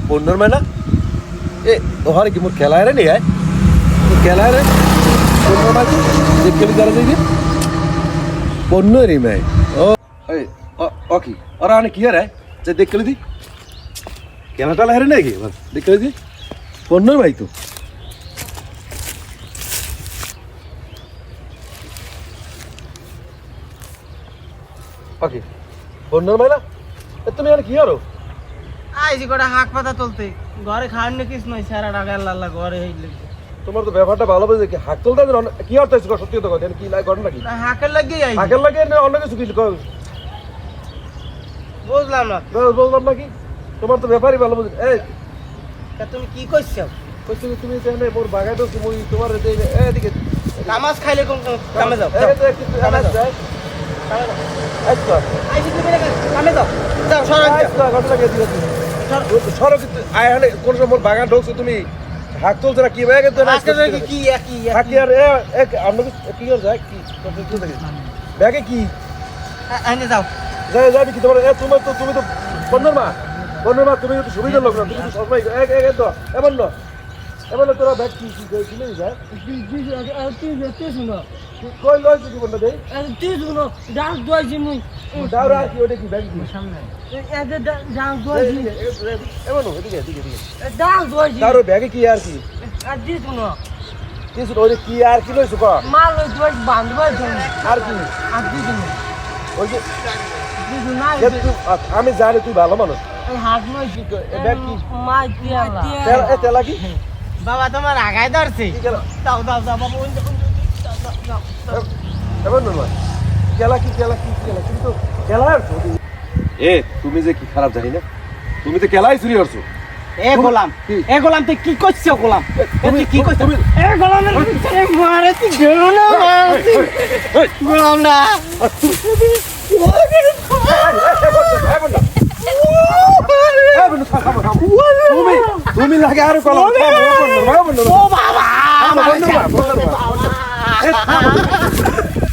পনেরো মাইনা এ ওহারে কি মোর খেলায় রে নি আয় খেলায় রে পনেরো মাই দেখতে যারা দেখি পনেরো রে মাই ও কি ওরা অনেক কি রে যে দেখলে দি খেলাটা লাহে নাকি দেখলে দি পনেরো ভাই তো ওকে পনেরো মাইনা তুমি আর কি আরো আইজি কটা হাক পাতা তুলতে ঘরে খাওয়ার নে কিছু নাই সারা টাকা আল্লাহ ঘরে হইলে তোমার তো ব্যাপারটা ভালো বুঝে কি হাক তুলতে কি অর্থ আছে সত্যি কথা কই কি লাই ঘটনা কি হাকের লাগি আইজি হাকের লাগে না অন্য কিছু কিছু বুঝলাম না বললাম নাকি তোমার তো ব্যাপারই ভালো বুঝে এই তুমি কি কইছো কইছো তুমি এখানে মোর বাগাই তো তুমি তোমার এদিকে নামাজ খাইলে কোন কামে যাও এই তো একটু নামাজ যাও আচ্ছা আইজি তুমি কামে যাও যাও সরো আচ্ছা ঘটনা কি দিও সরো কি আইলে কোন সময় মোর বাগান ঢোকছো তুমি হাক তুলছ না কি ব্যাগে তো না কি কি হাকি আর এক আমরা কি করে যায় কি করতে দেখি ব্যাগে কি আইনে যাও যাই যাই কি তোমার তুমি তো পনেরো মা তুমি তো সুবিধার লোক না তুমি তো সবাই এক তো এমন তোরা ব্যাগ কি কিনে যায় কই লয় কি বন্ধ দেই তুই শুনো ডাক দইছি মুই দাওরা কি ওটা কি ব্যাগ সামনে এতে ডাক দইছি এমন এদিকে ডাক দইছি দাওরা ব্যাগে কি আর কি আর দি শুনো কিছু ওই কি আর কি লইছো ক মাল লই দইছ বান্ধবার জন্য আর কি আর দি শুনো ওই যে দি না আমি জানি তুই ভালো মানুষ এই হাত নইছি ব্যাগ কি মা দিয়া তেলা কি বাবা তোমার আগায় ধরছে দাও দাও দাও বাবা ওই এমন না কেলা কি তুমি তো কেলার এ তুমি যে কি খারাপ জানি না তুমি তো কেলাই চুরি করছো এ গোলাম তুই কি করছো গোলাম তুমি কি করছো এ গোলাম মারে তুই গোলাম না তুমি লাগে আর কলম ও বাবা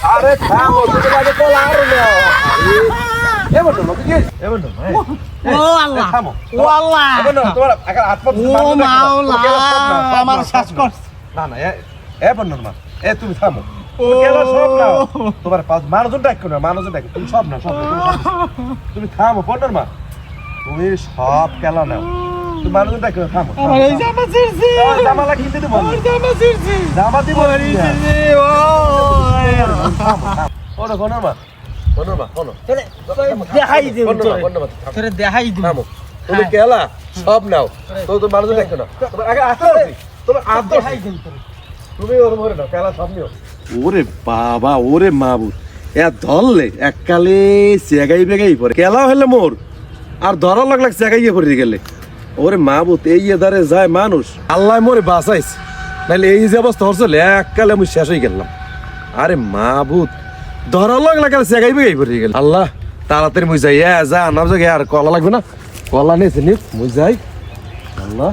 আরে থামো তুমি লাগে কলা আর না এমন না কি এমন না ও আল্লাহ থামো ও আল্লাহ এমন না তোমার আগে হাত পা ও মাওলা আমার শ্বাস কর না না এমন না এ তুমি থামো কেলা সব না তোমার পাঁচ মানুষজন ডাকো না মানুষজন ডাকো তুমি সব না সব তুমি থামো পড়নার মা তুমি সব কেলা নাও তুমি মানুষজন ডাকো না থামো আমার এই জামা ছিড়ছি জামা লাগিয়ে দিতে বল জামা ছিড়ছি জামা দিব ও ওরে পড়নার মা শোনো দেখাই দিই তোরে দেখাই দিই থামো তুমি কেলা সব নাও তো মানুষজন ডাকো না তোমার আগে আসো তোমার আদ দেখাই দিন তুমি ওর মরে নাও কেলা সব নিও ওরে বাবা ওরে মাবুত এ ধরলে এককালে চেগাই বেগাই পরে কেলা হলে মোর আর ধরা লাগলাক চেগাইয়ে পড়ে গেলে ওরে মাবুত এই এদারে যায় মানুষ আল্লাহ মোরে বাঁচাইছে নাহলে এই যে অবস্থা হচ্ছিল এককালে আমি শেষ হয়ে গেলাম আরে মাবুত ধরা লাগলাক চেগাই বেগাই পড়ে গেল আল্লাহ তাড়াতাড়ি মুই যাই যা নাম জায়গায় আর কলা লাগবে না কলা নিয়েছে নিক মুই যাই আল্লাহ